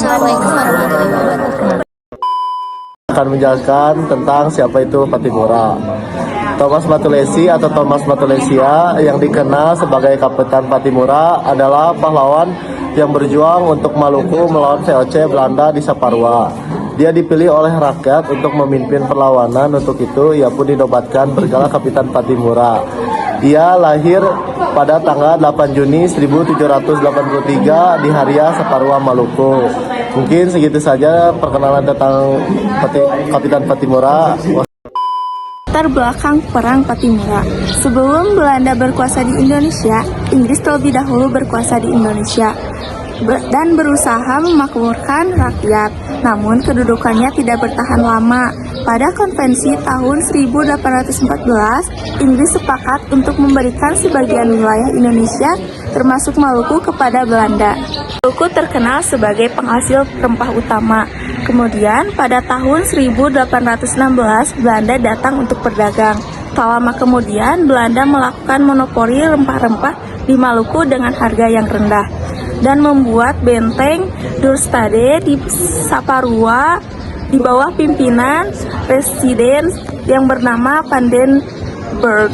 Assalamualaikum warahmatullahi wabarakatuh. Akan menjelaskan tentang siapa itu Pattimura. Thomas Matulesi atau Thomas Matulesia yang dikenal sebagai Kapitan Pattimura adalah pahlawan yang berjuang untuk Maluku melawan VOC Belanda di Saparua. Dia dipilih oleh rakyat untuk memimpin perlawanan. Untuk itu ia pun dinobatkan bergelar Kapitan Pattimura. Ia lahir pada tanggal 8 Juni 1783 di Haria, Saparua, Maluku. Mungkin segitu saja perkenalan tentang Kapitan Pattimura. Latar belakang Perang Pattimura. Sebelum Belanda berkuasa di Indonesia, Inggris terlebih dahulu berkuasa di Indonesia dan berusaha memakmurkan rakyat. Namun kedudukannya tidak bertahan lama. Pada konvensi tahun 1814, Inggris sepakat untuk memberikan sebagian wilayah Indonesia termasuk Maluku kepada Belanda. Maluku terkenal sebagai penghasil rempah utama. Kemudian pada tahun 1816 Belanda datang untuk berdagang. Tak lama kemudian Belanda melakukan monopoli rempah-rempah di Maluku dengan harga yang rendah dan membuat benteng Dorstede di Saparua di bawah pimpinan presiden yang bernama Vandenberg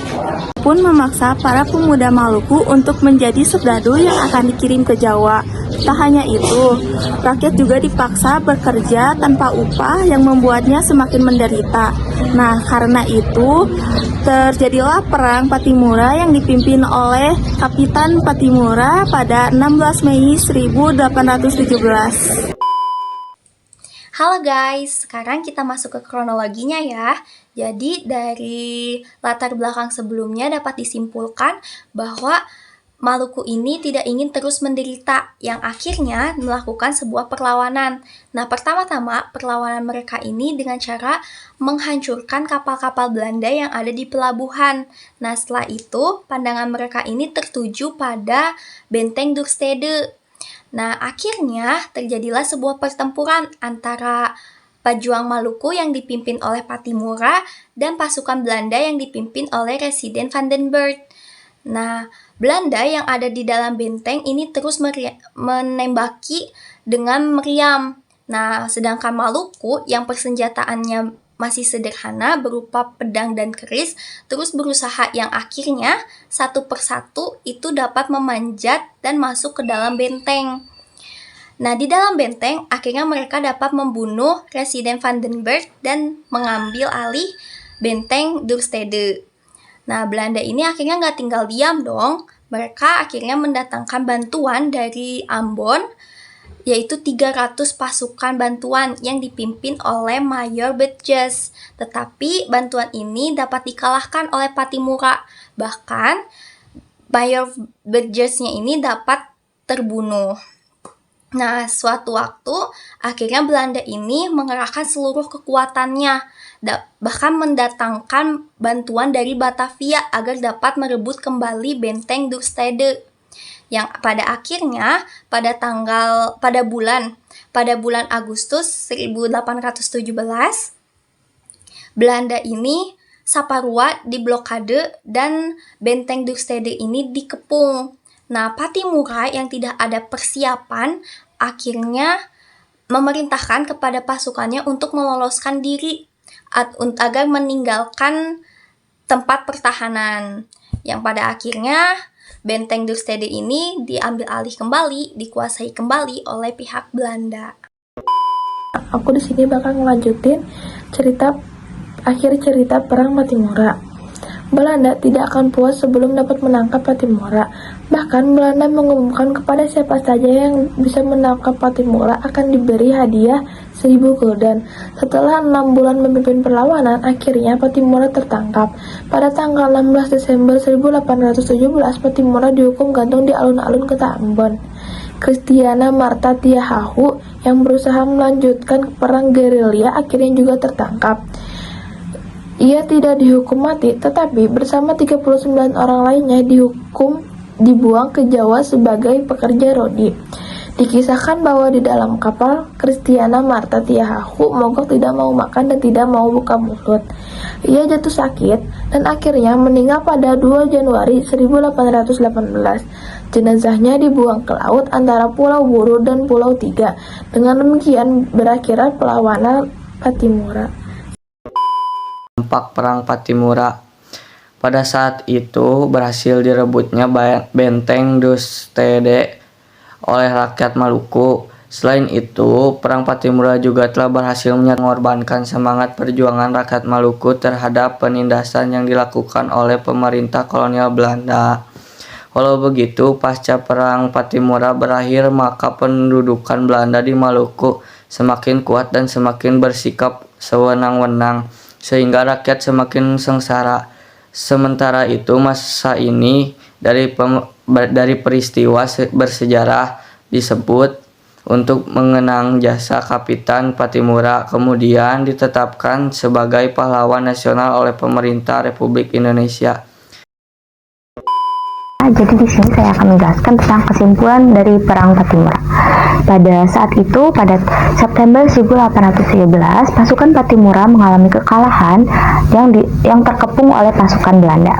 pun memaksa para pemuda Maluku untuk menjadi serdadu yang akan dikirim ke Jawa. Tak hanya itu, rakyat juga dipaksa bekerja tanpa upah yang membuatnya semakin menderita. Nah, karena itu terjadilah Perang Pattimura yang dipimpin oleh Kapitan Pattimura pada 16 Mei 1817. Halo guys, sekarang kita masuk ke kronologinya ya. Jadi dari latar belakang sebelumnya dapat disimpulkan bahwa Maluku ini tidak ingin terus menderita, yang akhirnya melakukan sebuah perlawanan. Nah, pertama-tama perlawanan mereka ini dengan cara menghancurkan kapal-kapal Belanda yang ada di pelabuhan. Nah, setelah itu pandangan mereka ini tertuju pada benteng Dorstede. Nah, akhirnya terjadilah sebuah pertempuran antara pejuang Maluku yang dipimpin oleh Pattimura dan pasukan Belanda yang dipimpin oleh Residen Vandenberg. Nah, Belanda yang ada di dalam benteng ini terus menembaki dengan meriam. Nah, sedangkan Maluku yang persenjataannya masih sederhana berupa pedang dan keris terus berusaha yang akhirnya satu persatu itu dapat memanjat dan masuk ke dalam benteng. Nah, di dalam benteng akhirnya mereka dapat membunuh Residen Vandenberg dan mengambil alih benteng Dorstede. Nah, Belanda ini akhirnya nggak tinggal diam dong. Mereka akhirnya mendatangkan bantuan dari Ambon, yaitu 300 pasukan bantuan yang dipimpin oleh Mayor Bedges. Tetapi bantuan ini dapat dikalahkan oleh Pattimura. Bahkan Mayor Bedgesnya ini dapat terbunuh. Nah, suatu waktu akhirnya Belanda ini mengerahkan seluruh kekuatannya, bahkan mendatangkan bantuan dari Batavia agar dapat merebut kembali benteng Dorstede. Yang pada akhirnya pada bulan Agustus 1817 Belanda ini Saparua diblokade dan benteng Dorstede ini dikepung. Nah, Pattimura yang tidak ada persiapan akhirnya memerintahkan kepada pasukannya untuk meloloskan diri agar meninggalkan tempat pertahanan. Yang pada akhirnya benteng Dorstede ini diambil alih kembali, dikuasai kembali oleh pihak Belanda. Aku di sini bakal ngelanjutin akhir cerita Perang Pattimura. Belanda tidak akan puas sebelum dapat menangkap Pattimura. Bahkan Belanda mengumumkan kepada siapa saja yang bisa menangkap Pattimura akan diberi hadiah 1000 gulden. Setelah 6 bulan memimpin perlawanan, akhirnya Pattimura tertangkap. Pada tanggal 16 Desember 1817, Pattimura dihukum gantung di alun-alun kota Ambon. Kristiana Marta Tiahahu yang berusaha melanjutkan perang gerilya akhirnya juga tertangkap. Ia tidak dihukum mati, tetapi bersama 39 orang lainnya dibuang ke Jawa sebagai pekerja rodi. Dikisahkan bahwa di dalam kapal, Kristiana Marta Tiahahu mogok tidak mau makan dan tidak mau buka mulut. Ia jatuh sakit dan akhirnya meninggal pada 2 Januari 1818. Jenazahnya dibuang ke laut antara Pulau Buru dan Pulau Tiga. Dengan demikian berakhirnya perlawanan Pattimura. Dampak Perang Pattimura. Pada saat itu berhasil direbutnya benteng Dustede oleh rakyat Maluku. Selain itu, Perang Pattimura juga telah berhasil mengorbankan semangat perjuangan rakyat Maluku terhadap penindasan yang dilakukan oleh pemerintah kolonial Belanda. Walau begitu, pasca Perang Pattimura berakhir, maka pendudukan Belanda di Maluku semakin kuat dan semakin bersikap sewenang-wenang, sehingga rakyat semakin sengsara. Sementara itu, masa ini dari peristiwa bersejarah disebut untuk mengenang jasa Kapitan Pattimura, kemudian ditetapkan sebagai pahlawan nasional oleh pemerintah Republik Indonesia. Jadi di sini saya akan menjelaskan tentang kesimpulan dari Perang Pattimura. Pada saat itu, pada September 1817, pasukan Pattimura mengalami kekalahan yang terkepung oleh pasukan Belanda.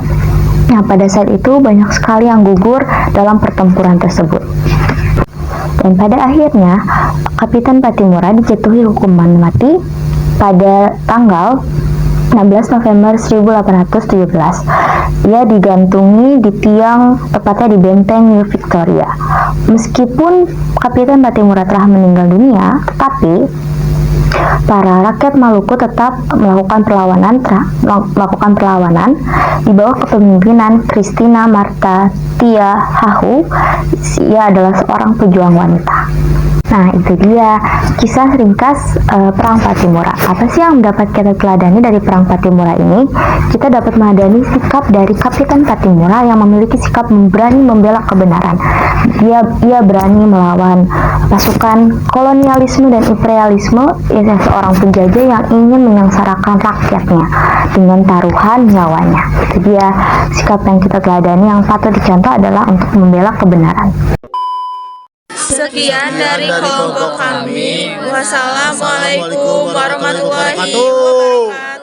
Nah, pada saat itu banyak sekali yang gugur dalam pertempuran tersebut. Dan pada akhirnya, Kapitan Pattimura dijatuhi hukuman mati pada tanggal 16 November 1817. Ia digantungi di tiang, tepatnya di benteng New Victoria. Meskipun Kapitan Pattimura telah meninggal dunia, tetapi para rakyat Maluku tetap melakukan perlawanan di bawah kepemimpinan Kristiana Marta Tiahahu. Ia adalah seorang pejuang wanita. Nah, itu dia kisah ringkas Perang Pattimura. Apa sih yang dapat kita teladani dari Perang Pattimura ini? Kita dapat meneladani sikap dari Kapitan Pattimura yang memiliki sikap berani membela kebenaran. Ia berani melawan pasukan kolonialisme dan imperialisme. Ia seorang penjajah yang ingin menyengsarakan rakyatnya dengan taruhan nyawanya. Itu dia sikap yang kita teladani yang patut dicontoh adalah untuk membela kebenaran. Sekian dari kelompok kami. Wassalamualaikum warahmatullahi wabarakatuh.